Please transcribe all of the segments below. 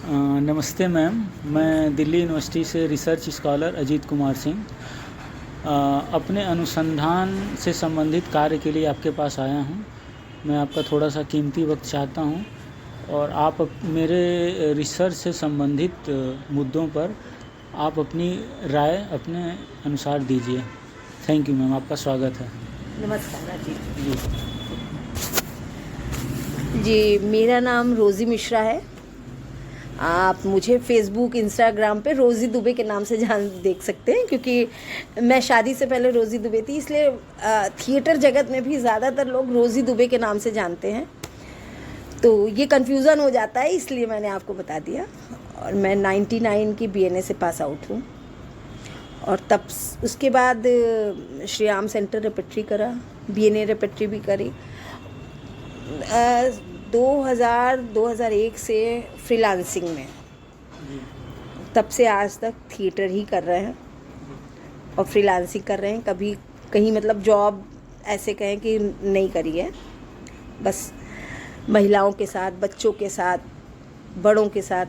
नमस्ते मैम, मैं दिल्ली यूनिवर्सिटी से रिसर्च स्कॉलर अजीत कुमार सिंह अपने अनुसंधान से संबंधित कार्य के लिए आपके पास आया हूँ। मैं आपका थोड़ा सा कीमती वक्त चाहता हूँ और आप मेरे रिसर्च से संबंधित मुद्दों पर आप अपनी राय अपने अनुसार दीजिए। थैंक यू मैम, आपका स्वागत है। नमस्कार अजीत जी जी, मेरा नाम रोज़ी मिश्रा है। आप मुझे फ़ेसबुक, इंस्टाग्राम पे रोज़ी दुबे के नाम से देख सकते हैं, क्योंकि मैं शादी से पहले रोज़ी दुबे थी, इसलिए थिएटर जगत में भी ज़्यादातर लोग रोज़ी दुबे के नाम से जानते हैं, तो ये कन्फ्यूज़न हो जाता है, इसलिए मैंने आपको बता दिया। और मैं 99 की BNA से पास आउट हूँ और तब उसके बाद श्री राम सेंटर रेपेट्री करा, BNA रेपेट्री भी करी। 2001 से फ्रीलांसिंग में, तब से आज तक थिएटर ही कर रहे हैं और फ्रीलांसिंग कर रहे हैं। कभी कहीं मतलब जॉब ऐसे कहें कि नहीं करी है, बस महिलाओं के साथ, बच्चों के साथ, बड़ों के साथ,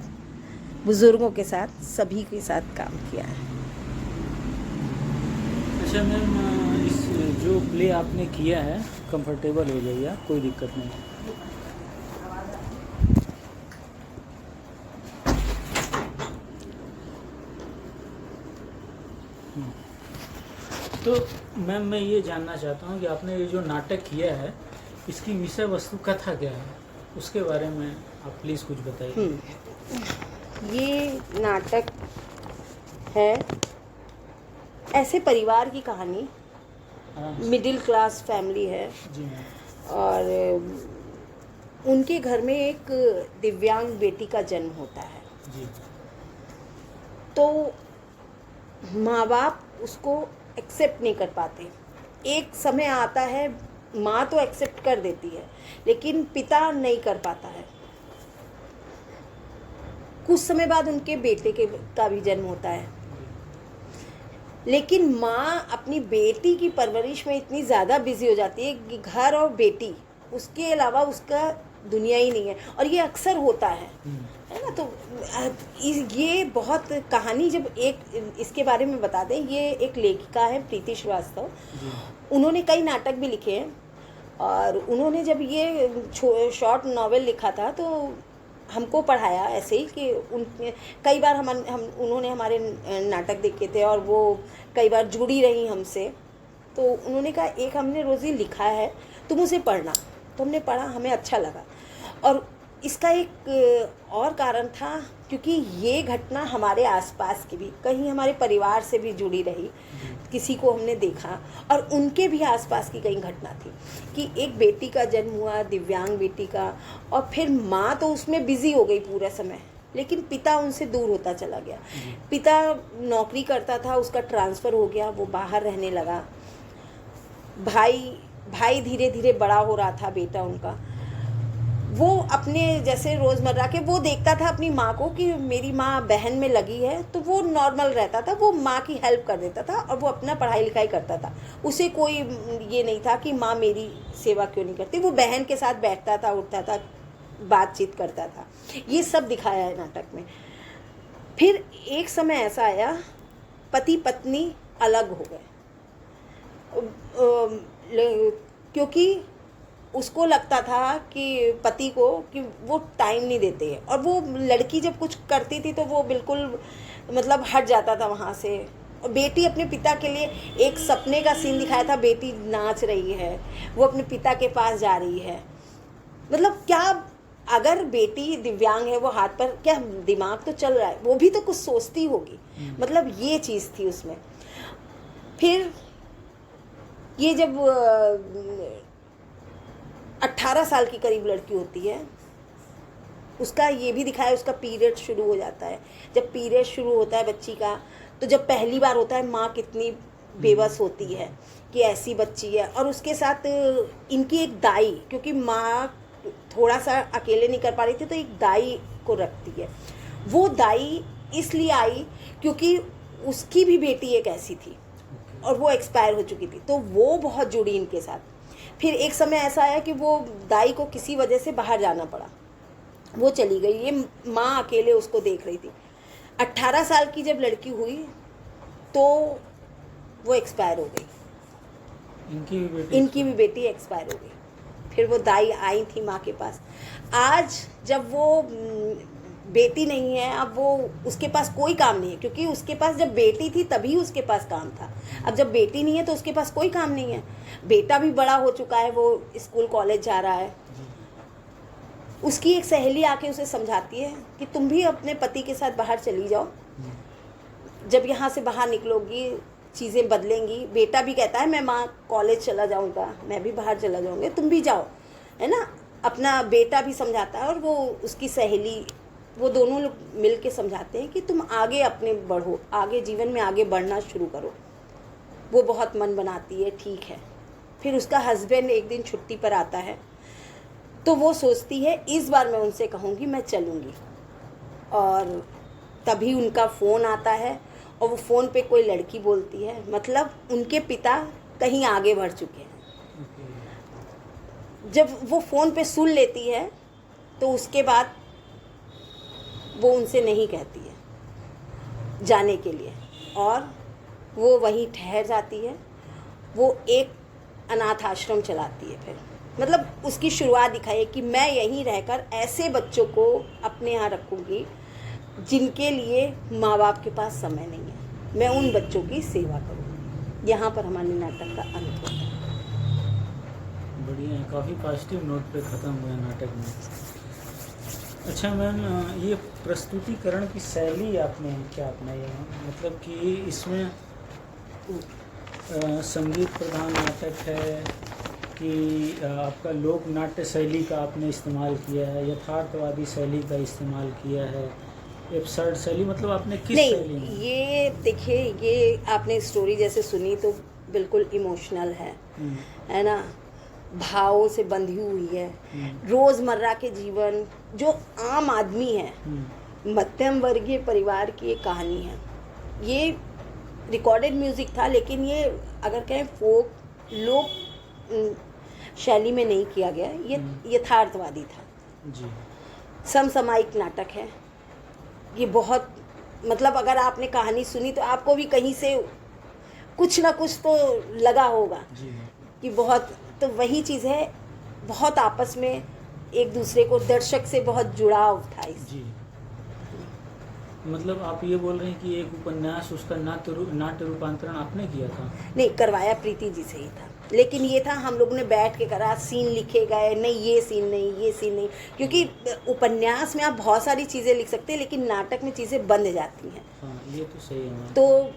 बुज़ुर्गों के साथ, सभी के साथ काम किया है। अच्छा मैम, इस जो प्ले आपने किया है, कंफर्टेबल हो जाइए, कोई दिक्कत नहीं है। तो मैम, मैं ये जानना चाहता हूँ कि आपने ये जो नाटक किया है, इसकी विषय वस्तु कथा क्या है, उसके बारे में आप प्लीज़ कुछ बताइए। ये नाटक है ऐसे परिवार की कहानी, मिडिल क्लास फैमिली है जी मैम। और उनके घर में एक दिव्यांग बेटी का जन्म होता है। जी तो माँ बाप उसको एक्सेप्ट नहीं कर पाते। एक समय आता है, माँ तो एक्सेप्ट कर देती है, लेकिन पिता नहीं कर पाता है। कुछ समय बाद उनके बेटे का भी जन्म होता है, लेकिन माँ अपनी बेटी की परवरिश में इतनी ज़्यादा बिजी हो जाती है कि घर और बेटी, उसके अलावा उसका दुनिया ही नहीं है। और ये अक्सर होता है ना। तो ये बहुत कहानी, जब एक इसके बारे में बता दें, ये एक लेखिका है प्रीति श्रीवास्तव। उन्होंने कई नाटक भी लिखे हैं और उन्होंने जब ये शॉर्ट नॉवेल लिखा था तो हमको पढ़ाया ऐसे ही कि कई बार उन्होंने हमारे नाटक देखे थे और वो कई बार जुड़ी रही हमसे। तो उन्होंने कहा, एक हमने रोज़ी लिखा है, तुम उसे पढ़ना। तो हमने पढ़ा, हमें अच्छा लगा। और इसका एक और कारण था, क्योंकि ये घटना हमारे आसपास की भी, कहीं हमारे परिवार से भी जुड़ी रही, किसी को हमने देखा और उनके भी आसपास की कई घटना थी कि एक बेटी का जन्म हुआ, दिव्यांग बेटी का, और फिर माँ तो उसमें बिजी हो गई पूरा समय, लेकिन पिता उनसे दूर होता चला गया। पिता नौकरी करता था, उसका ट्रांसफ़र हो गया, वो बाहर रहने लगा। भाई धीरे धीरे बड़ा हो रहा था, बेटा उनका। वो अपने जैसे रोज़मर्रा के वो देखता था अपनी माँ को कि मेरी माँ बहन में लगी है, तो वो नॉर्मल रहता था, वो माँ की हेल्प कर देता था और वो अपना पढ़ाई लिखाई करता था। उसे कोई ये नहीं था कि माँ मेरी सेवा क्यों नहीं करती। वो बहन के साथ बैठता था, उठता था, बातचीत करता था। ये सब दिखाया है नाटक में। फिर एक समय ऐसा आया, पति पत्नी अलग हो गए, क्योंकि उसको लगता था कि पति को कि वो टाइम नहीं देते हैं, और वो लड़की जब कुछ करती थी तो वो बिल्कुल मतलब हट जाता था वहाँ से। और बेटी अपने पिता के लिए, एक सपने का सीन दिखाया था, बेटी नाच रही है, वो अपने पिता के पास जा रही है। मतलब क्या, अगर बेटी दिव्यांग है, वो हाथ पर, क्या दिमाग तो चल रहा है, वो भी तो कुछ सोचती होगी। मतलब ये चीज़ थी उसमें। फिर ये जब 18 साल की करीब लड़की होती है, उसका ये भी दिखाया, उसका पीरियड शुरू हो जाता है। जब पीरियड शुरू होता है बच्ची का, तो जब पहली बार होता है, माँ कितनी बेबस होती है कि ऐसी बच्ची है। और उसके साथ इनकी एक दाई, क्योंकि माँ थोड़ा सा अकेले नहीं कर पा रही थी, तो एक दाई को रखती है। वो दाई इसलिए आई क्योंकि उसकी भी बेटी एक ऐसी थी और वो एक्सपायर हो चुकी थी, तो वो बहुत जुड़ी इनके साथ। फिर एक समय ऐसा आया कि वो दाई को किसी वजह से बाहर जाना पड़ा, वो चली गई, ये माँ अकेले उसको देख रही थी। 18 साल की जब लड़की हुई तो वो एक्सपायर हो गई, इनकी भी बेटी एक्सपायर हो गई। फिर वो दाई आई थी माँ के पास। आज जब वो बेटी नहीं है, अब वो उसके पास कोई काम नहीं है, क्योंकि उसके पास जब बेटी थी तभी उसके पास काम था। अब जब बेटी नहीं है तो उसके पास कोई काम नहीं है। बेटा भी बड़ा हो चुका है, वो स्कूल कॉलेज जा रहा है। उसकी एक सहेली आके उसे समझाती है कि तुम भी अपने पति के साथ बाहर चली जाओ, जब यहाँ से बाहर निकलोगी चीज़ें बदलेंगी। बेटा भी कहता है मैं माँ कॉलेज चला जाऊँगा, मैं भी बाहर चला जाऊँगा, तुम भी जाओ, है ना। अपना बेटा भी समझाता है और वो उसकी सहेली, वो दोनों लोग मिल के समझाते हैं कि तुम आगे अपने बढ़ो, आगे जीवन में आगे बढ़ना शुरू करो। वो बहुत मन बनाती है, ठीक है। फिर उसका हस्बैंड एक दिन छुट्टी पर आता है तो वो सोचती है इस बार मैं उनसे कहूँगी मैं चलूँगी। और तभी उनका फ़ोन आता है और वो फ़ोन पे कोई लड़की बोलती है, मतलब उनके पिता कहीं आगे बढ़ चुके हैं। जब वो फ़ोन पे सुन लेती है तो उसके बाद वो उनसे नहीं कहती है जाने के लिए, और वो वहीं ठहर जाती है। वो एक अनाथ आश्रम चलाती है। फिर मतलब उसकी शुरुआत दिखाई है कि मैं यहीं रहकर ऐसे बच्चों को अपने यहाँ रखूँगी जिनके लिए माँ बाप के पास समय नहीं है, मैं उन बच्चों की सेवा करूँगी। यहाँ पर हमारे नाटक का अंत होता है। बढ़िया है, काफ़ी पॉजिटिव नोट पे ख़त्म हुआ नाटक में। अच्छा मैम, ये प्रस्तुतिकरण की शैली आपने क्या अपनाई है? मतलब कि इसमें संगीत प्रधान नाटक है कि आपका लोक नाट्य शैली का आपने इस्तेमाल किया है, यथार्थवादी शैली का इस्तेमाल किया है, एब्सर्ड शैली, मतलब आपने किस शैली में? ये देखिए, ये आपने स्टोरी जैसे सुनी तो बिल्कुल इमोशनल है ना, भावों से बंधी हुई है। रोज़मर्रा के जीवन, जो आम आदमी है, मध्यम वर्गीय परिवार की एक कहानी है। ये रिकॉर्डेड म्यूज़िक था, लेकिन ये अगर कहें फोक लोक शैली में नहीं किया गया, ये यथार्थवादी था जी। समसामयिक नाटक है ये। बहुत मतलब अगर आपने कहानी सुनी तो आपको भी कहीं से कुछ ना कुछ तो लगा होगा जी। कि बहुत, तो वही चीज़ है, बहुत आपस में एक दूसरे को, दर्शक से बहुत जुड़ाव था इस। जी, मतलब आप ये बोल रहे हैं कि एक उपन्यास, उसका नाट्य रूपांतरण आपने किया था? नहीं, करवाया प्रीति जी से ही था, लेकिन ये था हम लोग ने बैठ के करा, सीन लिखे गए, नहीं ये सीन नहीं, ये सीन नहीं, क्योंकि उपन्यास में आप बहुत सारी चीज़ें लिख सकते हैं, लेकिन नाटक में चीज़ें बंध जाती हैं। हाँ, ये तो सही है। तो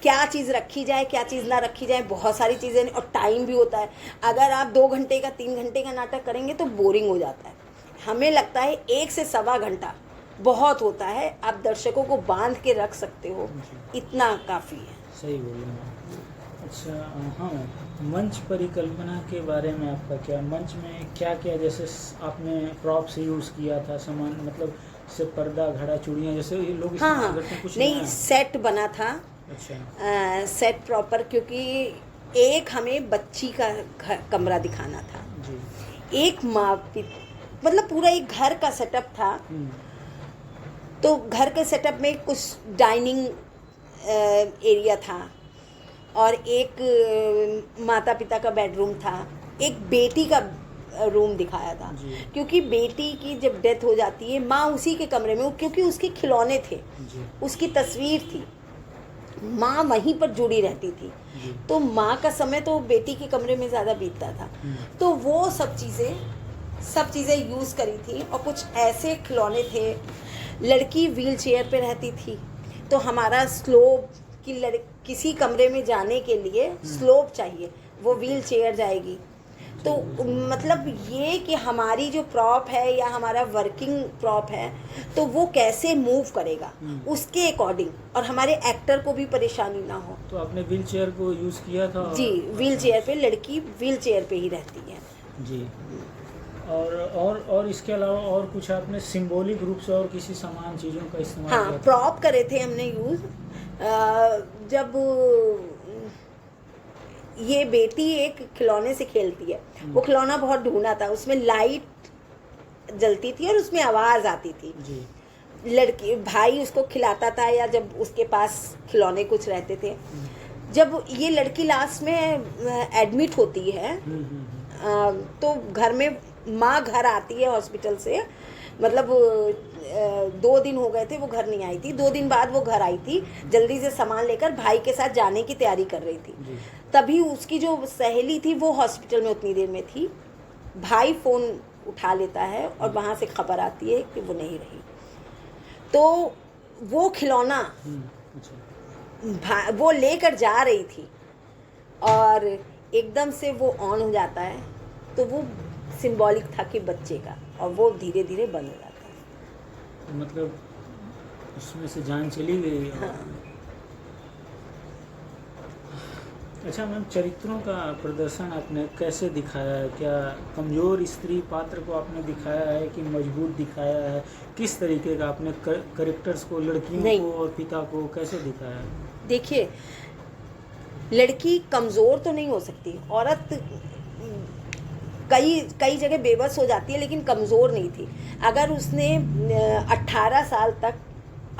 क्या चीज़ रखी जाए, क्या चीज़ ना रखी जाए, बहुत सारी चीज़ें, और टाइम भी होता है। अगर आप 2 घंटे का 3 घंटे का नाटक करेंगे तो बोरिंग हो जाता है। हमें लगता है 1 से सवा घंटा बहुत होता है, आप दर्शकों को बांध के रख सकते हो, इतना काफ़ी है। सही बोल रहे हैं। अच्छा, हाँ, मंच परिकल्पना के बारे में आपका क्या, मंच में क्या क्या, जैसे आपने प्रॉप से यूज़ किया था सामान, मतलब से पर्दा, घड़ा, चूड़ियाँ, जैसे ये लोग हाँ, कुछ नहीं, सेट बना था। अच्छा। सेट प्रॉपर, क्योंकि एक हमें बच्ची का कमरा दिखाना था जी। एक मतलब पूरा एक घर का सेटअप था। तो घर के सेटअप में कुछ डाइनिंग एरिया था, और एक माता पिता का बेडरूम था, एक बेटी का रूम दिखाया था। क्योंकि बेटी की जब डेथ हो जाती है, माँ उसी के कमरे में, क्योंकि उसके खिलौने थे, उसकी तस्वीर थी, माँ वहीं पर जुड़ी रहती थी, तो माँ का समय तो बेटी के कमरे में ज़्यादा बीतता था। तो वो सब चीज़ें यूज़ करी थी। और कुछ ऐसे खिलौने थे, लड़की व्हील चेयर पे रहती थी, तो हमारा स्लोप कि किसी कमरे में जाने के लिए स्लोप चाहिए, वो व्हील चेयर जाएगी। तो मतलब ये कि हमारी जो प्रॉप है या हमारा वर्किंग प्रॉप है, तो वो कैसे मूव करेगा उसके अकॉर्डिंग, और हमारे एक्टर को भी परेशानी ना हो। तो आपने व्हील चेयर को यूज़ किया था? जी, व्हील चेयर पे, लड़की व्हील चेयर पे ही रहती है जी। और इसके अलावा और कुछ आपने सिंबॉलिक रूप से और किसी सामान चीज़ों का इस्तेमाल किया? हाँ, प्रॉप करे थे हमने यूज़। जब ये बेटी एक खिलौने से खेलती है, वो खिलौना बहुत ढूंढा था, उसमें लाइट जलती थी और उसमें आवाज़ आती थी। जी। लड़की भाई उसको खिलाता था या जब उसके पास खिलौने कुछ रहते थे। जब ये लड़की लास्ट में एडमिट होती है तो घर में माँ घर आती है हॉस्पिटल से, मतलब 2 दिन हो गए थे वो घर नहीं आई थी, 2 दिन बाद वो घर आई थी जल्दी से सामान लेकर, भाई के साथ जाने की तैयारी कर रही थी। जी। तभी उसकी जो सहेली थी वो हॉस्पिटल में उतनी देर में थी। भाई फ़ोन उठा लेता है और वहाँ से खबर आती है कि वो नहीं रही। तो वो खिलौना अच्छा। वो लेकर जा रही थी और एकदम से वो ऑन हो जाता है, तो वो सिंबॉलिक था कि बच्चे का, और वो धीरे धीरे बंद हो जाता है। मतलब उसमें से जान चली गई। हाँ। अच्छा मैम, चरित्रों का प्रदर्शन आपने कैसे दिखाया है? क्या कमज़ोर स्त्री पात्र को आपने दिखाया है कि मजबूत दिखाया है? किस तरीके का आपने कैरेक्टर्स को, लड़कियों को और पिता को कैसे दिखाया है? देखिए, लड़की कमज़ोर तो नहीं हो सकती, औरत कई जगह बेबस हो जाती है लेकिन कमज़ोर नहीं थी। अगर उसने 18 साल तक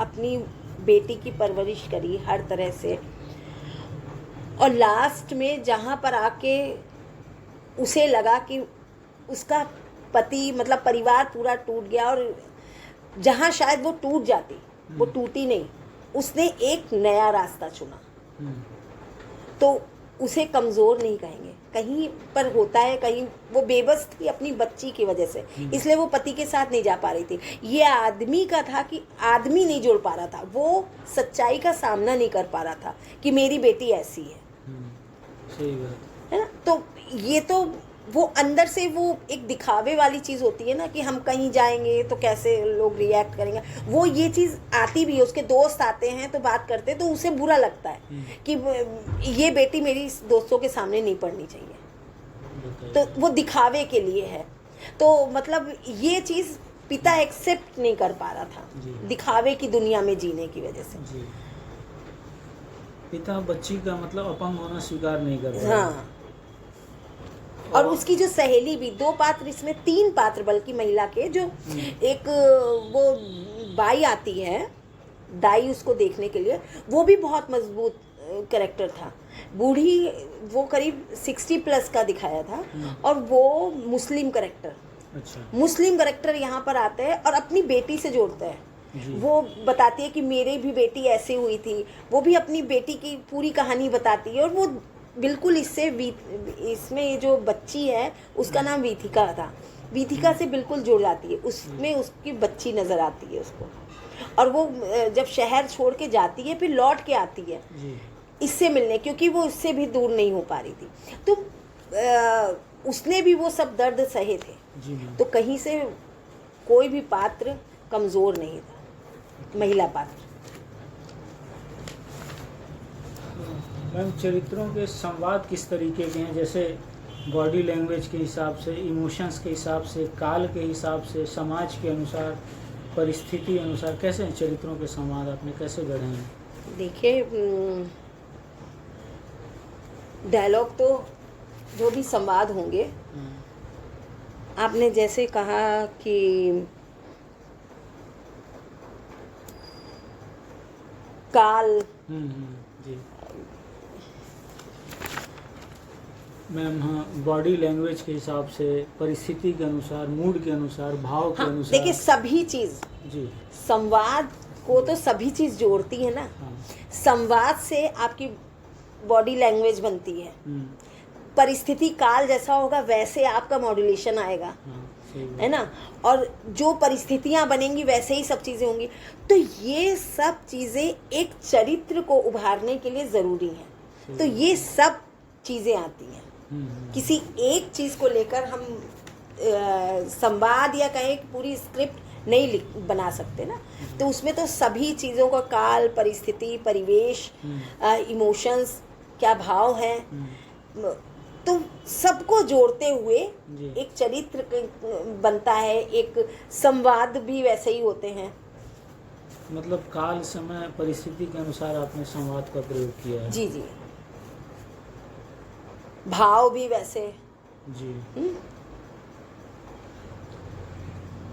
अपनी बेटी की परवरिश करी हर तरह से, और लास्ट में जहाँ पर आके उसे लगा कि उसका पति मतलब परिवार पूरा टूट गया, और जहाँ शायद वो टूट जाती वो टूटी नहीं, उसने एक नया रास्ता चुना, तो उसे कमज़ोर नहीं कहेंगे। कहीं पर होता है, कहीं वो बेबस थी अपनी बच्ची की वजह से, इसलिए वो पति के साथ नहीं जा पा रही थी। ये आदमी का था कि आदमी नहीं जुड़ पा रहा था, वो सच्चाई का सामना नहीं कर पा रहा था कि मेरी बेटी ऐसी है। सही बात है ना। तो ये तो वो अंदर से वो एक दिखावे वाली चीज़ होती है ना कि हम कहीं जाएंगे तो कैसे लोग रिएक्ट करेंगे, वो ये चीज़ आती भी है। उसके दोस्त आते हैं तो बात करते हैं तो उसे बुरा लगता है कि ये बेटी मेरी दोस्तों के सामने नहीं पड़नी चाहिए, तो वो दिखावे के लिए है। तो मतलब ये चीज़ पिता एक्सेप्ट नहीं कर पा रहा था, दिखावे की दुनिया में जीने की वजह से। जी। पिता बच्ची का मतलब अपंग होना स्वीकार नहीं कर रहा। हाँ। और उसकी जो सहेली भी, 2 पात्र, इसमें 3 पात्र बल्कि महिला के, जो एक वो बाई आती है, दाई उसको देखने के लिए, वो भी बहुत मजबूत कैरेक्टर था। बूढ़ी वो करीब 60+ का दिखाया था, और वो मुस्लिम कैरेक्टर। अच्छा। मुस्लिम कैरेक्टर यहाँ पर आता है और अपनी बेटी से जोड़ता है। वो बताती है कि मेरी भी बेटी ऐसे हुई थी, वो भी अपनी बेटी की पूरी कहानी बताती है, और वो बिल्कुल इसमें ये जो बच्ची है उसका नाम वीथिका था, वीथिका से बिल्कुल जुड़ जाती है, उसमें उसकी बच्ची नज़र आती है उसको। और वो जब शहर छोड़ के जाती है फिर लौट के आती है इससे मिलने, क्योंकि वो इससे भी दूर नहीं हो पा रही थी। तो उसने भी वो सब दर्द सहे थे। तो कहीं से कोई भी पात्र कमज़ोर नहीं था, महिला पात्र। मैम, चरित्रों के संवाद किस तरीके के हैं? जैसे बॉडी लैंग्वेज के हिसाब से, इमोशंस के हिसाब से, काल के हिसाब से, समाज के अनुसार, परिस्थिति अनुसार, कैसे हैं चरित्रों के संवाद? आपने कैसे गढ़े हैं? देखिए, डायलॉग तो जो भी संवाद होंगे, आपने जैसे कहा कि काल, जी मैम, हाँ, बॉडी लैंग्वेज के हिसाब से, परिस्थिति के अनुसार, मूड के अनुसार, भाव के अनुसार। देखिए, सभी चीज़ जी, संवाद को तो सभी चीज़ जोड़ती है ना। संवाद से आपकी बॉडी लैंग्वेज बनती है, परिस्थिति काल जैसा होगा वैसे आपका मॉड्यूलेशन आएगा, है ना। और जो परिस्थितियां बनेंगी वैसे ही सब चीज़ें होंगी। तो ये सब चीज़ें एक चरित्र को उभारने के लिए ज़रूरी हैं। तो ये सब चीज़ें आती हैं। किसी एक चीज़ को लेकर हम संवाद या कहें पूरी स्क्रिप्ट नहीं बना सकते ना। तो उसमें तो सभी चीज़ों का, काल, परिस्थिति, परिवेश, इमोशंस, क्या भाव है, तो सबको जोड़ते हुए एक चरित्र बनता है। एक संवाद भी वैसे ही होते हैं। मतलब काल, समय, परिस्थिति के अनुसार आपने संवाद का प्रयोग किया है। जी जी। भाव भी वैसे। जी।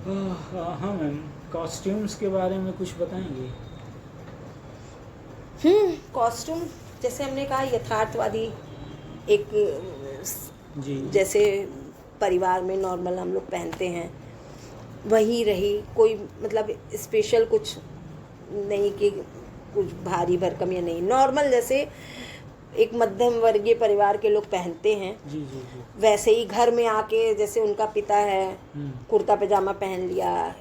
हाँ मैम, कॉस्ट्यूम्स के बारे में कुछ बताएंगे? कॉस्ट्यूम जैसे हमने कहा यथार्थवादी एक जी जैसे परिवार में नॉर्मल हम लोग पहनते हैं वही रही, कोई मतलब स्पेशल कुछ नहीं कि कुछ भारी भरकम या नहीं, नॉर्मल जैसे एक मध्यम वर्गीय परिवार के लोग पहनते हैं जी जी जी। वैसे ही घर में आके जैसे उनका पिता है कुर्ता पैजामा पहन लिया,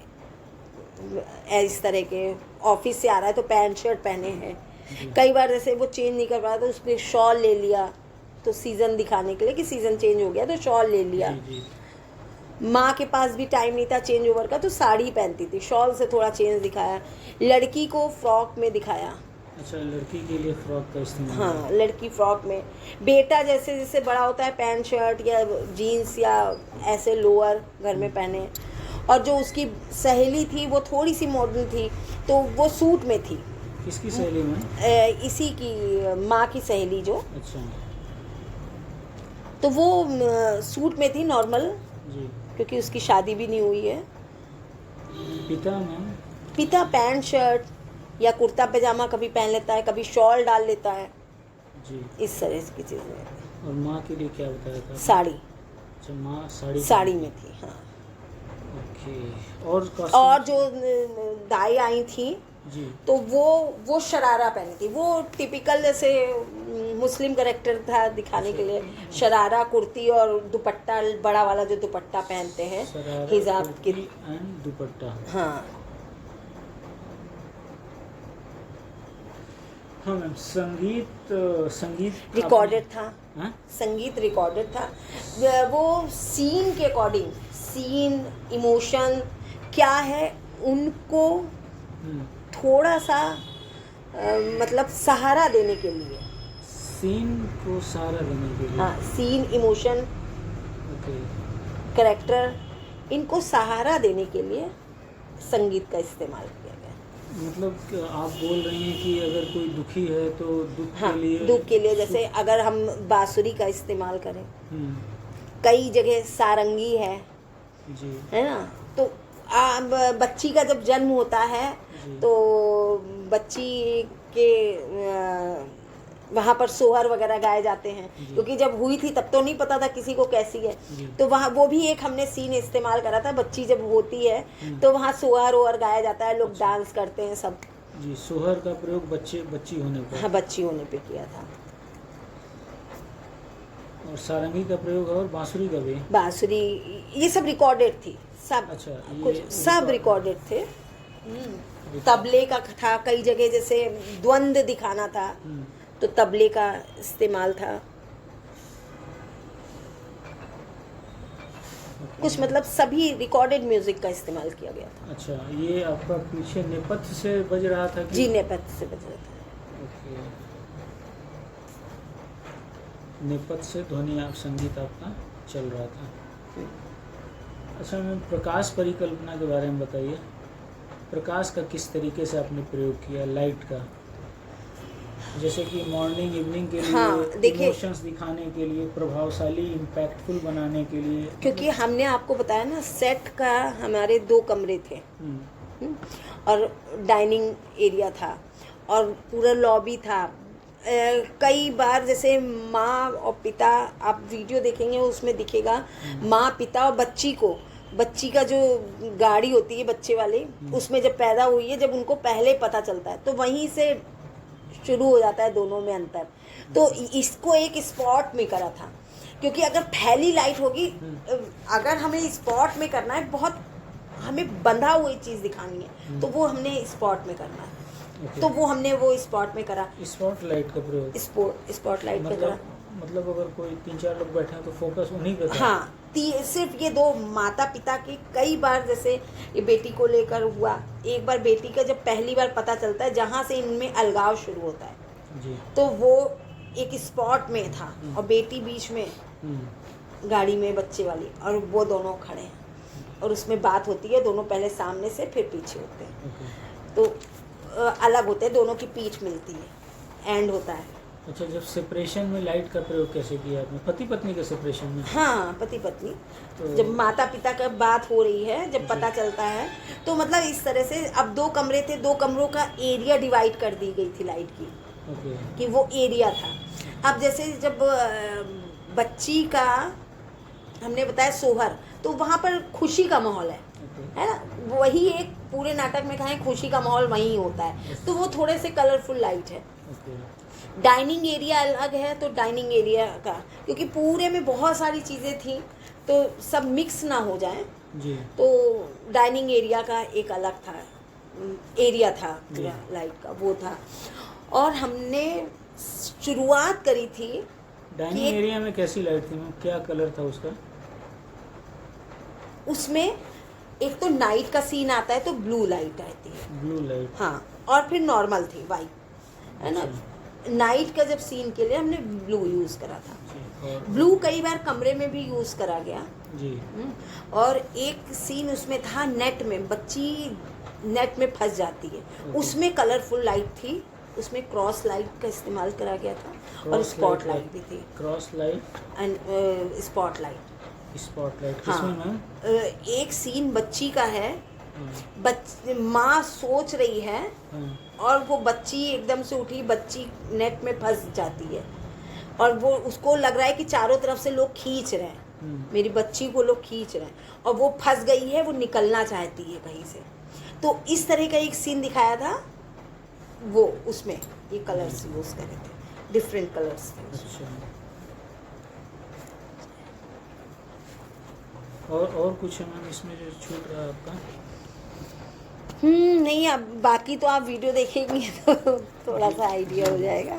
इस तरह के ऑफिस से आ रहा है तो पैंट शर्ट पहने हैं, कई बार जैसे वो चेंज नहीं कर पा तो उस पर शॉल ले लिया, तो सीज़न दिखाने के लिए कि सीज़न चेंज हो गया तो शॉल ले लिया। जी जी। माँ के पास भी टाइम नहीं था चेंज ओवर का तो साड़ी पहनती थी, शॉल से थोड़ा चेंज दिखाया, लड़की को फ्रॉक में दिखाया। अच्छा, लड़की के लिए फ्रॉक का इस्तेमाल? हाँ, लड़की फ्रॉक में, बेटा जैसे जैसे बड़ा होता है पैंट शर्ट या जीन्स या ऐसे लोअर घर में पहने, और जो उसकी सहेली थी वो थोड़ी सी मॉडर्न थी तो वो सूट में थी। किसकी सहेली में? इसी की माँ की सहेली जो, अच्छा तो वो सूट में थी नॉर्मल, जी। क्योंकि उसकी शादी भी नहीं हुई है। पिता मैम? पिता पैंट शर्ट या कुर्ता पैजामा कभी पहन लेता है, कभी शॉल डाल लेता है, जी। इस तरह की चीज़ें। और माँ के लिए क्या बताया था? साड़ी। अच्छा, माँ साड़ी में थी, हाँ। ओके। और और जो दाई आई थी जी, तो वो शरारा पहनी थी, वो टिपिकल जैसे मुस्लिम करेक्टर था दिखाने के लिए, शरारा कुर्ती और दुपट्टा, बड़ा वाला जो दुपट्टा पहनते हैं हिजाब की एंड दुपट्टा। हाँ हाँ मैम, संगीत रिकॉर्डेड था। हाँ? संगीत रिकॉर्डेड था, वो सीन के अकॉर्डिंग, सीन इमोशन क्या है उनको थोड़ा सा मतलब सहारा देने के लिए, सीन को सहारा देने के लिए। हाँ, सीन इमोशन ओके। कैरेक्टर इनको सहारा देने के लिए संगीत का इस्तेमाल किया गया। मतलब कि आप बोल रही हैं कि अगर कोई दुखी है तो दुख हाँ, के लिए, दुख के लिए जैसे अगर हम बांसुरी का इस्तेमाल करें, कई जगह सारंगी है जी, है ना, तो बच्ची का जब जन्म होता है तो बच्ची के वहाँ पर सोहर वगैरह गाए जाते हैं, क्योंकि जब हुई थी तब तो नहीं पता था किसी को कैसी है, तो वहाँ वो भी एक हमने सीन इस्तेमाल करा था, बच्ची जब होती है तो वहाँ सोहर ओहर गाया जाता है, लोग डांस करते हैं सब जी। सोहर का प्रयोग बच्ची होने पर? हाँ, बच्ची होने पे किया था। और सारंगी का प्रयोग और बांसुरी का भी? बांसुरी ये सब रिकॉर्डेड थी, सब। अच्छा, कुछ सब रिकॉर्डेड थे। तबले का था, कई जगह जैसे द्वंद्व दिखाना था तो तबले का इस्तेमाल था। कुछ मतलब सभी रिकॉर्डेड म्यूजिक का इस्तेमाल किया गया था। अच्छा, ये आपका पीछे नेपथ्य से बज रहा था कि? जी, नेपथ्य से बज रहा था। ओके, नेपथ्य से ध्वनि आप संगीत आपका चल रहा था। अच्छा मैम, प्रकाश परिकल्पना के बारे में बताइए। प्रकाश का किस तरीके से आपने प्रयोग किया, लाइट का, जैसे कि मॉर्निंग इवनिंग के लिए, हाँ, देखिए, इमोशंस दिखाने के लिए, प्रभावशाली इम्पैक्टफुल बनाने के लिए? क्योंकि हमने आपको बताया ना सेट का हमारे 2 कमरे थे और डाइनिंग एरिया था और पूरा लॉबी था। कई बार जैसे माँ और पिता, आप वीडियो देखेंगे उसमें दिखेगा, माँ पिता और बच्ची का जो गाड़ी होती है बच्चे वाली, उसमें जब पैदा हुई है, जब उनको पहले पता चलता है तो वहीं से शुरू हो जाता है दोनों में अंतर। तो इसको एक स्पॉट में करा था, क्योंकि अगर फैली लाइट होगी, अगर हमें स्पॉट में करना है, बहुत हमें बंधा हुई चीज़ दिखानी है, तो वो हमने स्पॉट में करना है। तो वो हमने वो स्पॉट में करा, स्पॉट लाइट का प्रयोग। स्पॉट लाइट पे करा। मतलब अगर कोई 3-4 लोग बैठे हैं तो फोकस उन्हीं पे था? हाँ, सिर्फ ये 2 माता पिता की। कई बार जैसे ये बेटी को लेकर हुआ, एक बार बेटी का जब पहली बार पता चलता है, जहाँ से इनमें अलगाव शुरू होता है जी, तो वो एक स्पॉट में था और बेटी बीच में गाड़ी में बच्चे वाली, और वो दोनों खड़े हैं और उसमें बात होती है, दोनों पहले सामने से फिर पीछे होते हैं, तो अलग होते हैं, दोनों की पीठ मिलती है, एंड होता है अच्छा, जब सेपरेशन में लाइट का प्रयोग कैसे किया आपने, पति पत्नी के सेपरेशन में? हाँ, पति पत्नी तो जब माता पिता का बात हो रही है, जब जी। पता चलता है, तो मतलब इस तरह से अब 2 कमरे थे, 2 कमरों का एरिया डिवाइड कर दी गई थी लाइट की, ओके। कि वो एरिया था। अब जैसे जब बच्ची का हमने बताया सोहर, तो वहाँ पर खुशी का माहौल है ना, वही एक पूरे नाटक में कहें खुशी का माहौल वहीं होता है, तो वो थोड़े से कलरफुल लाइट है। ओके। डाइनिंग एरिया अलग है, तो डाइनिंग एरिया का, क्योंकि पूरे में बहुत सारी चीज़ें थी तो सब मिक्स ना हो जाए, जी। तो डाइनिंग एरिया का एक अलग था, एरिया था जी। लाइट का, वो था। और हमने शुरुआत करी थी डाइनिंग एरिया में कैसी लाइट थी मैम, क्या कलर था उसका? उसमें एक तो नाइट का सीन आता है तो ब्लू लाइट आती है, ब्लू लाइट। हाँ, और फिर नॉर्मल थी वाइट, है ना। नाइट का जब सीन के लिए हमने ब्लू यूज़ करा था। और ब्लू कई बार कमरे में भी यूज़ करा गया। जी। और एक सीन उसमें था नेट में, बच्ची नेट में फंस जाती है, उसमें कलरफुल लाइट थी, उसमें क्रॉस लाइट का इस्तेमाल करा गया था और स्पॉट लाइट भी थी, cross light and spot light. Spotlight हाँ, किसमें मैम? एक सीन बच्ची का है, माँ सोच रही है और वो बच्ची एकदम से उठी, बच्ची नेट में फंस जाती है और वो उसको लग रहा है कि चारों तरफ से लोग खींच रहे हैं, मेरी बच्ची को लोग खींच रहे हैं, और वो फंस गई है, वो निकलना चाहती है कहीं से। तो इस तरह का एक सीन दिखाया था, वो उसमें ये कलर्स यूज़ करे थे, डिफरेंट कलर्स थे। अच्छा, और कुछ है मैम इसमें जो छूट रहा है आपका? नहीं, अब बाकी तो आप वीडियो देखेंगे तो थोड़ा सा आइडिया हो जाएगा।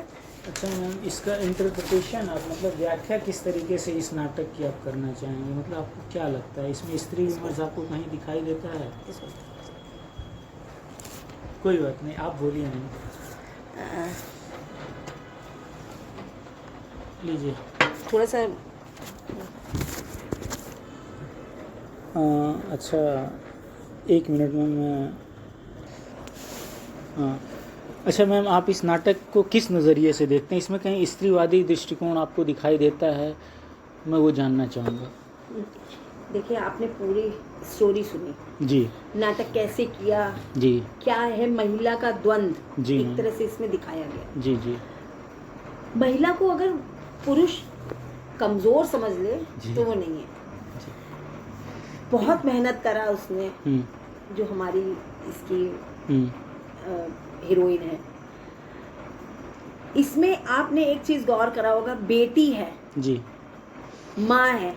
अच्छा मैम, इसका इंटरप्रिटेशन आप मतलब व्याख्या किस तरीके से इस नाटक की आप करना चाहेंगे, मतलब आपको क्या लगता है इसमें स्त्री विमर्श आपको कहीं दिखाई देता है? कोई बात नहीं, आप बोलिए नहीं, लीजिए। थोड़ा सा अच्छा, 1 मिनट में मैं अच्छा मैम, आप इस नाटक को किस नज़रिए से देखते हैं, इसमें कहीं स्त्रीवादी दृष्टिकोण आपको दिखाई देता है, मैं वो जानना चाहूँगा। देखिए, आपने पूरी स्टोरी सुनी जी, नाटक कैसे किया, जी, क्या है महिला का द्वंद्व जी एक तरह से इसमें दिखाया गया। जी, जी, महिला को अगर पुरुष कमजोर समझ ले जी, तो वो नहीं है। जी, बहुत मेहनत करा उसने, जो हमारी इसकी हीरोइन है। इसमें आपने एक चीज गौर करा होगा, बेटी है जी, माँ है,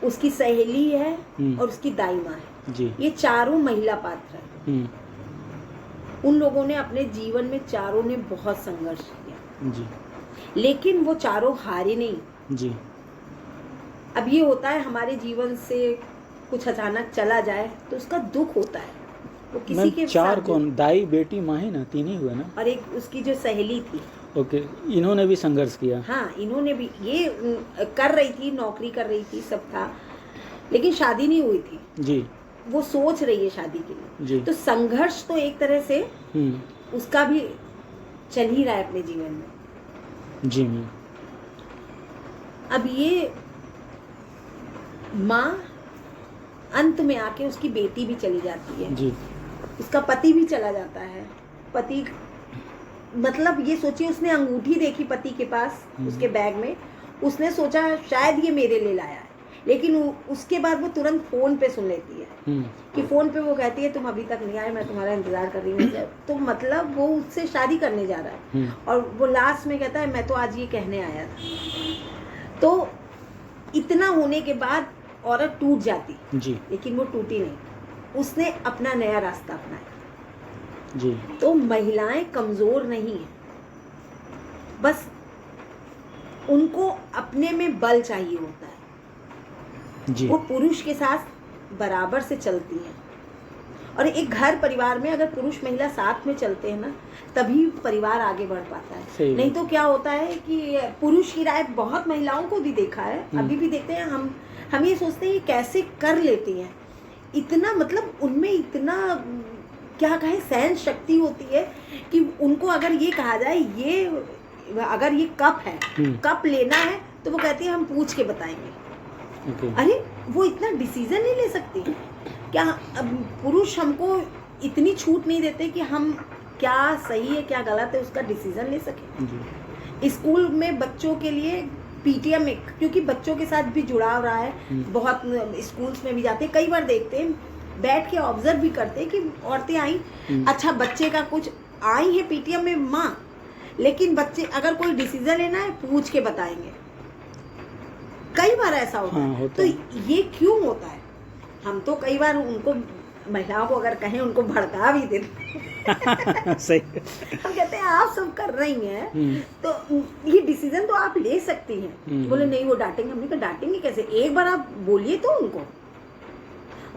उसकी सहेली है और उसकी दाई माँ है, जी, ये चारों महिला पात्र हैं। उन लोगों ने अपने जीवन में चारों ने बहुत संघर्ष किया, जी, लेकिन वो चारों हारे नहीं। जी। अब ये होता है हमारे जीवन से कुछ अचानक चला जाए तो उसका दुख होता है, वो किसी के चार साथ कौन, दाई, बेटी, माँ ही ना, 3 ही हुए ना? और एक उसकी जो सहेली थी। ओके, इन्होंने भी संघर्ष किया? हाँ, इन्होंने भी, ये कर रही थी, नौकरी कर रही थी, सब था, लेकिन शादी नहीं हुई थी। जी, वो सोच रही है शादी के लिए। जी, तो संघर्ष तो एक तरह से उसका भी चल ही रहा है अपने जीवन में। जी मैम। अब ये माँ अंत में आके उसकी बेटी भी चली जाती है। जी, उसका पति भी चला जाता है। पति मतलब ये सोचिए, उसने अंगूठी देखी पति के पास, उसके बैग में, उसने सोचा शायद ये मेरे लिए लाया है, लेकिन उसके बाद वो तुरंत फोन पे सुन लेती है कि फोन पे वो कहती है तुम अभी तक नहीं आए, मैं तुम्हारा इंतजार कर रही हूँ। तो मतलब वो उससे शादी करने जा रहा है और वो लास्ट में कहता है मैं तो आज ये कहने आया था। तो इतना होने के बाद औरत टूट जाती जी, लेकिन वो टूटी नहीं, उसने अपना नया रास्ता अपनाया। जी, तो महिलाएं कमजोर नहीं है, बस उनको अपने में बल चाहिए होता है। जी, वो पुरुष के साथ बराबर से चलती हैं, और एक घर परिवार में अगर पुरुष महिला साथ में चलते हैं ना, तभी परिवार आगे बढ़ पाता है। नहीं तो क्या होता है कि पुरुष की राय, बहुत महिलाओं को भी देखा है, अभी भी देखते हैं हम ये सोचते हैं ये कैसे कर लेती हैं, इतना मतलब उनमें इतना क्या कहें सहन शक्ति होती है कि उनको अगर ये कहा जाए ये अगर ये कप है, कप लेना है तो वो कहती है हम पूछ के बताएंगे। अरे वो इतना डिसीजन नहीं ले सकती क्या? अब पुरुष हमको इतनी छूट नहीं देते कि हम क्या सही है क्या गलत है उसका डिसीजन ले सके। स्कूल में बच्चों के लिए पीटीएम में, क्योंकि बच्चों के साथ भी जुड़ाव रहा है, बहुत स्कूल्स में भी जाते हैं, कई बार देखते हैं, बैठ के ऑब्जर्व भी करते हैं कि औरतें आई, अच्छा बच्चे का कुछ आई है पीटीएम में माँ, लेकिन बच्चे अगर कोई डिसीजन लेना है पूछ के बताएंगे। कई बार ऐसा होता है। तो ये क्यों होता है? हम तो कई बार उनको, महिलाओं को अगर कहें, उनको भड़का भी देते सही। हम कहते हैं आप सब कर रही हैं तो ये डिसीजन तो आप ले सकती हैं। बोले नहीं वो डांटेंगे। हमने कहा डांटेंगे कैसे, एक बार आप बोलिए तो उनको।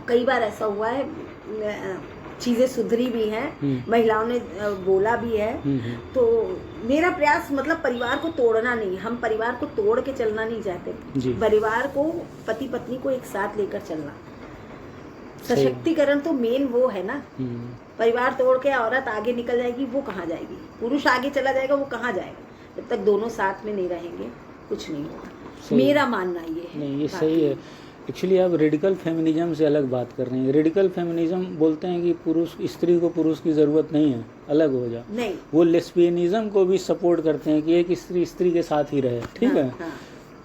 कई बार ऐसा हुआ है, चीजें सुधरी भी हैं, महिलाओं ने बोला भी है। तो मेरा प्रयास मतलब परिवार को तोड़ना नहीं, हम परिवार को तोड़ के चलना नहीं चाहते, परिवार को, पति पत्नी को एक साथ लेकर चलना। सशक्तिकरण तो मेन वो है ना। परिवार तोड़ के औरत आगे निकल जाएगी, वो कहाँ जाएगी? पुरुष आगे चला जाएगा, वो कहाँ जाएगा? जब तक दोनों साथ में नहीं रहेंगे कुछ नहीं होगा। मेरा मानना ये है। नहीं, ये सही है। एक्चुअली आप रेडिकल फेमिनिज्म से अलग बात कर रहे हैं। रेडिकल फेमिनिज्म बोलते हैं कि पुरुष, स्त्री को पुरुष की ज़रूरत नहीं है, अलग हो जा। नहीं, वो लेस्बियनिज्म को भी सपोर्ट करते हैं कि एक स्त्री स्त्री के साथ ही रहे। ठीक है।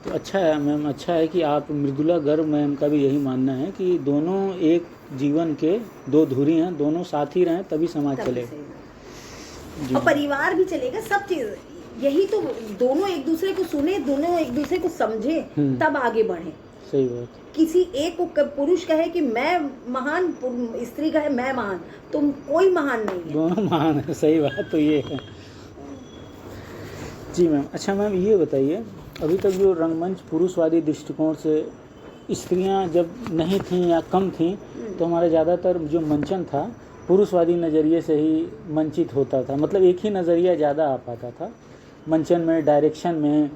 तो अच्छा है मैम, अच्छा है कि आप, मृदुला गर्ग मैम का भी यही मानना है कि दोनों एक जीवन के दो धुरी हैं, दोनों साथ ही रहें तभी समाज चलेगा और परिवार भी चलेगा, सब चीज। यही तो, दोनों एक दूसरे को सुने, दोनों एक दूसरे को समझे, तब आगे बढ़े। सही बात। किसी एक को पुरुष कहे कि मैं महान, स्त्री कहे मैं महान, तुम कोई महान नहीं है, दोनों महान है। सही बात तो ये है। जी मैम। अच्छा मैम ये बताइए, अभी तक जो रंगमंच पुरुषवादी दृष्टिकोण से स्त्रियां जब नहीं थीं या कम थीं, तो हमारा ज़्यादातर जो मंचन था पुरुषवादी नज़रिए से ही मंचित होता था। मतलब एक ही नज़रिया ज़्यादा आ पाता था मंचन में, डायरेक्शन में।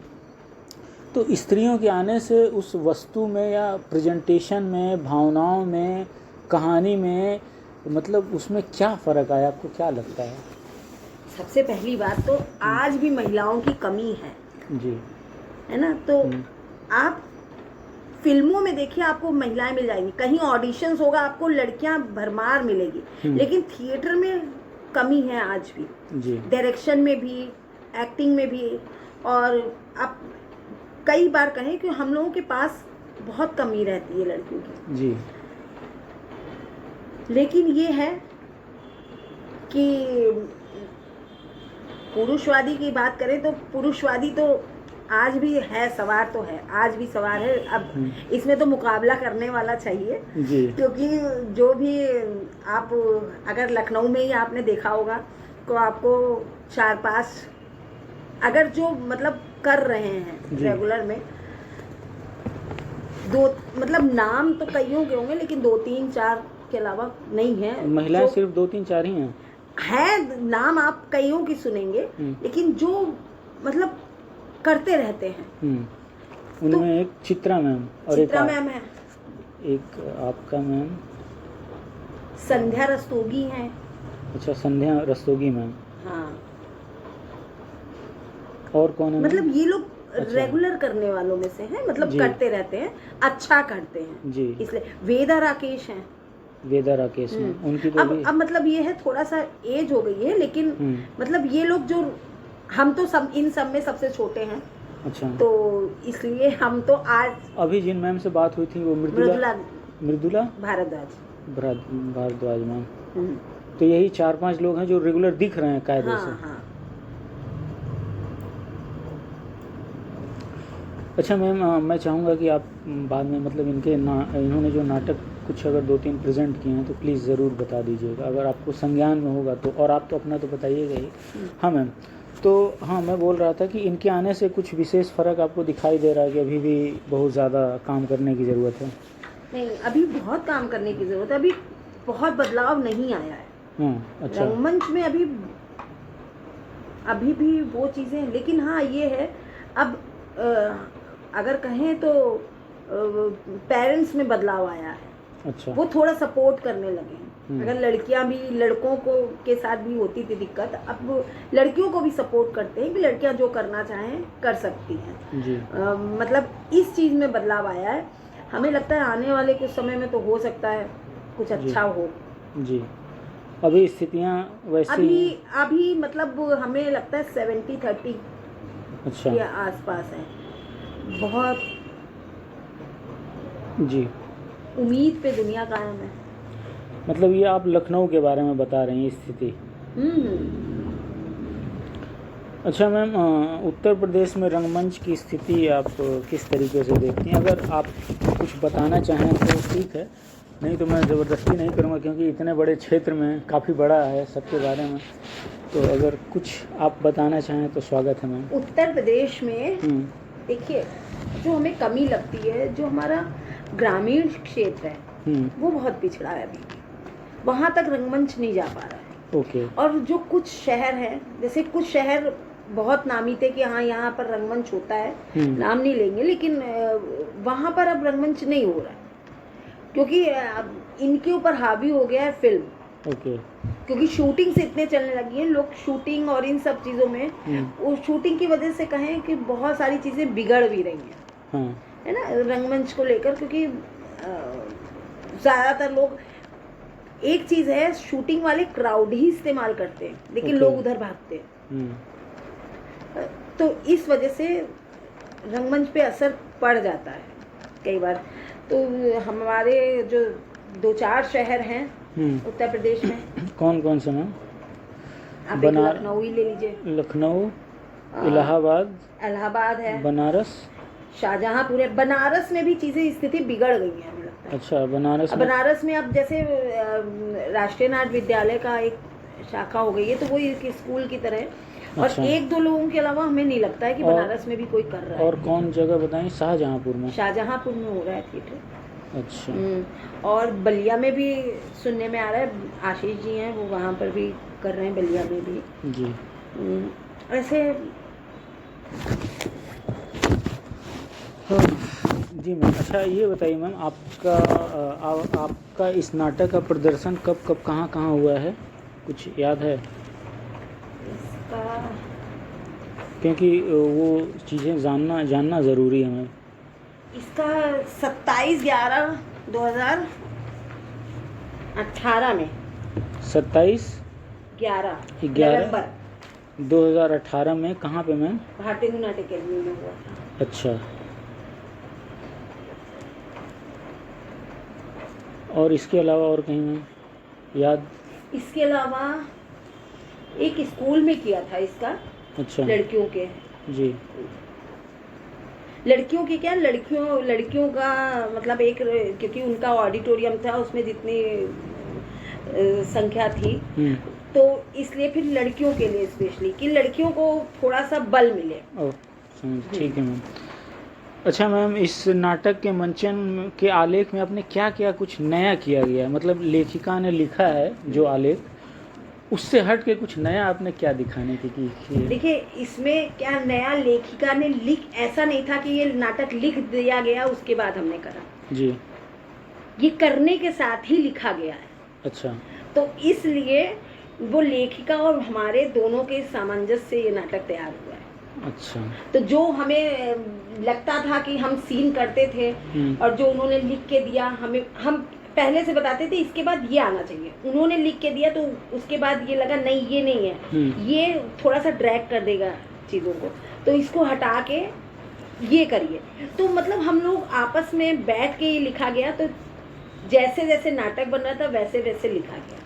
तो स्त्रियों के आने से उस वस्तु में या प्रेजेंटेशन में, भावनाओं में, कहानी में, मतलब उसमें क्या फ़र्क आया? आपको क्या लगता है? सबसे पहली बात तो आज भी महिलाओं की कमी है जी, है ना। तो आप फिल्मों में देखिए, आपको महिलाएं मिल जाएंगी, कहीं ऑडिशंस होगा आपको लड़कियां भरमार मिलेगी, लेकिन थिएटर में कमी है आज भी जी, डायरेक्शन में भी, एक्टिंग में भी। और आप कई बार कहें कि हम लोगों के पास बहुत कमी रहती है लड़कियों की जी। लेकिन ये है कि पुरुषवादी की बात करें तो पुरुषवादी तो आज भी है, सवार तो है, आज भी सवार है। अब इसमें तो मुकाबला करने वाला चाहिए जी। क्योंकि जो भी आप, अगर लखनऊ में ही आपने देखा होगा तो आपको 4-5 अगर जो मतलब कर रहे हैं रेगुलर में, दो मतलब नाम तो कईयों के होंगे लेकिन 2-3-4 के अलावा नहीं है। महिलाएं सिर्फ 2-3-4 ही हैं। है नाम आप कईयों की सुनेंगे, लेकिन जो मतलब करते रहते हैं। उनमें एक चित्रा मैम और चित्रा मैम है, एक आपका मैम संध्या रस्तोगी हैं। अच्छा, संध्या रस्तोगी मैम। हाँ, और कौन है? मतलब ये लोग रेगुलर करने वालों में से हैं, मतलब करते रहते हैं, अच्छा करते हैं जी। इसलिए वेदा राकेश हैं। वेदा राकेश में उनकी तो अब मतलब ये है, थोड़ा सा एज हो गई है, लेकिन मतलब ये लोग जो, हम तो सब इन सब में सबसे छोटे हैं। अच्छा। तो इसलिए हम तो आज अभी जिन मैम से बात हुई थी वो मृदुला भारद्वाज मैम। तो यही 4-5 लोग हैं जो रेगुलर दिख रहे हैं कायदे से। हाँ। अच्छा मैम, मैं चाहूँगा कि आप बाद में मतलब इन्होंने जो नाटक कुछ अगर 2-3 प्रेजेंट किए हैं तो प्लीज़ ज़रूर बता दीजिएगा, अगर आपको संज्ञान में होगा तो। और आप तो अपना तो बताइएगा ही। हाँ मैम। तो हाँ, मैं बोल रहा था कि इनके आने से कुछ विशेष फ़र्क आपको दिखाई दे रहा है कि अभी भी बहुत ज़्यादा काम करने की ज़रूरत है? नहीं, अभी बहुत काम करने की ज़रूरत है, अभी बहुत बदलाव नहीं आया है। अच्छा। रंगमंच में अभी भी वो चीज़ें, लेकिन हाँ ये है, अब अगर कहें तो पेरेंट्स में बदलाव आया है। अच्छा। वो थोड़ा सपोर्ट करने लगे हैं। अगर लड़कियां भी, लड़कों को के साथ भी होती थी दिक्कत, अब लड़कियों को भी सपोर्ट करते हैं कि लड़कियां जो करना चाहें कर सकती हैं जी। मतलब इस चीज़ में बदलाव आया है। हमें लगता है आने वाले कुछ समय में तो हो सकता है कुछ अच्छा हो। जी, अभी स्थितियाँ वैसी अभी मतलब हमें लगता है 70-30 अच्छा के आसपास है। बहुत जी, उम्मीद पे दुनिया कायम है। मतलब ये आप लखनऊ के बारे में बता रही हैं स्थिति। अच्छा मैम, उत्तर प्रदेश में रंगमंच की स्थिति आप किस तरीके से देखती हैं? अगर आप कुछ बताना चाहें तो ठीक है, नहीं तो मैं ज़बरदस्ती नहीं करूँगा, क्योंकि इतने बड़े क्षेत्र में काफ़ी बड़ा है सबके बारे में, तो अगर कुछ आप बताना चाहें तो स्वागत है मैम। उत्तर प्रदेश में देखिए, जो हमें कमी लगती है, जो हमारा ग्रामीण क्षेत्र है वो बहुत पिछड़ा है अभी, वहाँ तक रंगमंच नहीं जा पा रहा है। ओके। और जो कुछ शहर हैं, जैसे कुछ शहर बहुत नामी थे कि हाँ यहाँ पर रंगमंच होता है, नाम नहीं लेंगे, लेकिन वहाँ पर अब रंगमंच नहीं हो रहा है, क्योंकि इनके ऊपर हावी हो गया है फिल्म। ओके। क्योंकि शूटिंग से इतने चलने लगी हैं, लोग शूटिंग और इन सब चीज़ों में, वो शूटिंग की वजह से कहें कि बहुत सारी चीज़ें बिगड़ भी रही हैं, है ना, रंगमंच को लेकर। क्योंकि ज़्यादातर लोग, एक चीज़ है, शूटिंग वाले क्राउड ही इस्तेमाल करते हैं, लेकिन लोग उधर भागते हैं, तो इस वजह से रंगमंच पे असर पड़ जाता है कई बार। तो हमारे जो 2-4 शहर हैं उत्तर प्रदेश में, कौन कौन से मैम? आप लखनऊ ही ले लीजिए। लखनऊ, इलाहाबाद है, बनारस, शाहजहांपुर है। बनारस में भी चीज़ें, स्थिति बिगड़ गई है हमें लगता है। अच्छा, बनारस में अब जैसे राष्ट्रीय नाट्य विद्यालय का एक शाखा हो गई है, तो वो एक स्कूल की तरह है। और 1-2 लोगों के अलावा हमें नहीं लगता है कि बनारस में भी कोई कर रहा है। और कौन जगह बताएं? शाहजहांपुर में हो रहा है थिएटर। अच्छा। और बलिया में भी सुनने में आ रहा है, आशीष जी हैं वो वहाँ पर भी कर रहे हैं, बलिया में भी जी। ऐसे जी मैम। अच्छा ये बताइए मैम, आपका इस नाटक का प्रदर्शन कब कब कहाँ कहाँ हुआ है, कुछ याद है? क्योंकि वो चीज़ें जानना ज़रूरी है मैम। इसका 27/11/2018 में 27/11/2018 में कहाँ पे मैम? भारतीय नाट्य अकेडमी में हुआ था। अच्छा। और इसके अलावा और कहीं मैम याद? इसके अलावा एक स्कूल में किया था इसका। अच्छा। लड़कियों के जी। लड़कियों की क्या, लड़कियों का मतलब एक, क्योंकि उनका ऑडिटोरियम था, उसमें जितनी संख्या थी, तो इसलिए फिर लड़कियों के लिए स्पेशली, कि लड़कियों को थोड़ा सा बल मिले। ठीक है मैम। अच्छा मैम, इस नाटक के मंचन के आलेख में आपने क्या क्या कुछ नया किया गया है? मतलब लेखिका ने लिखा है जो आलेख, उससे हट के कुछ नया आपने क्या दिखाने की? देखिए, इसमें क्या नया, लेखिका ने ऐसा नहीं था कि ये नाटक लिख दिया गया उसके बाद हमने करा जी, ये करने के साथ ही लिखा गया है। अच्छा। तो इसलिए वो लेखिका और हमारे दोनों के सामंजस्य से ये नाटक तैयार हुआ है। अच्छा। तो जो हमें लगता था कि हम सीन करते थे और जो उन्होंने लिख के दिया, हम पहले से बताते थे इसके बाद ये आना चाहिए, उन्होंने लिख के दिया, तो उसके बाद ये लगा नहीं ये नहीं है, ये थोड़ा सा ड्रैग कर देगा चीज़ों को, तो इसको हटा के ये करिए। तो मतलब हम लोग आपस में बैठ के ये लिखा गया, तो जैसे जैसे नाटक बन रहा था वैसे वैसे लिखा गया।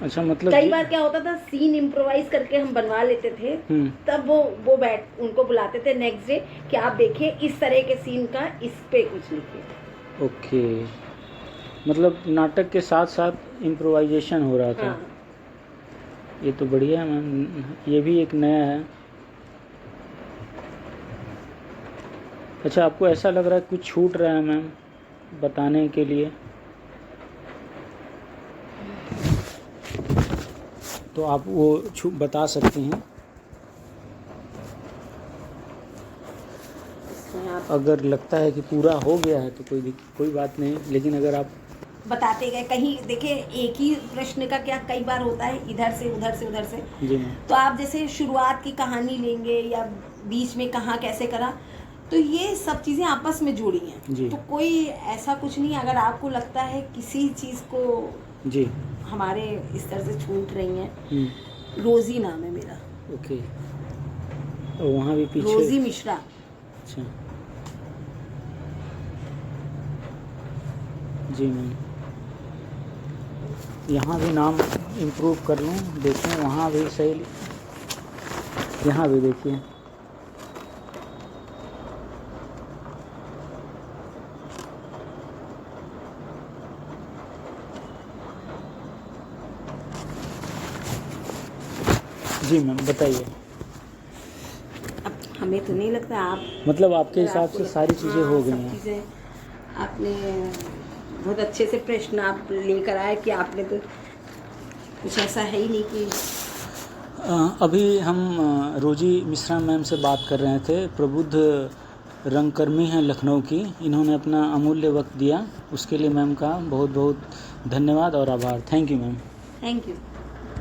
अच्छा, मतलब कई बार क्या होता था, सीन इम्प्रोवाइज करके हम बनवा लेते थे, तब वो बैठ उनको बुलाते थे नेक्स्ट डे कि आप देखिए इस तरह के सीन का इस पे कुछ लिखिए। ओके, मतलब नाटक के साथ साथ इम्प्रोवाइजेशन हो रहा था। हाँ। ये तो बढ़िया है मैम, ये भी एक नया है। अच्छा, आपको ऐसा लग रहा है कुछ छूट रहा है मैम बताने के लिए? तो आप वो बता सकती हैं। अगर लगता है कि पूरा हो गया है तो कोई बात नहीं, लेकिन अगर आप बताते गए। कहीं देखिए एक ही प्रश्न का क्या कई बार होता है, इधर से उधर से उधर से। जी मैम। तो आप जैसे शुरुआत की कहानी लेंगे या बीच में कहाँ कैसे करा, तो ये सब चीज़ें आपस में जुड़ी जी। हैं। तो कोई ऐसा कुछ नहीं, अगर आपको लगता है किसी चीज़ को जी। हमारे इस तरह से छूट रही हैं, रोज़ी नाम है मेरा, ओके। और वहाँ भी पीछे रोज़ी मिश्रा। अच्छा जी मैम। यहाँ भी नाम इम्प्रूव कर लूँ, देखें वहाँ भी सही, यहाँ भी देखिए जी मैम। बताइए। अब हमें तो नहीं लगता, आप मतलब आपके अगर हिसाब आपको से लगता- सारी चीज़ें हाँ, हो गई सब हैं। चीज़ें आपने बहुत अच्छे से प्रश्न आप लेकर आए कि आपने तो कुछ ऐसा है ही नहीं कि अभी हम रोजी मिश्रा मैम से बात कर रहे थे, प्रबुद्ध रंगकर्मी हैं लखनऊ की। इन्होंने अपना अमूल्य वक्त दिया, उसके लिए मैम का बहुत बहुत धन्यवाद और आभार। Thank you ma'am. Thank you.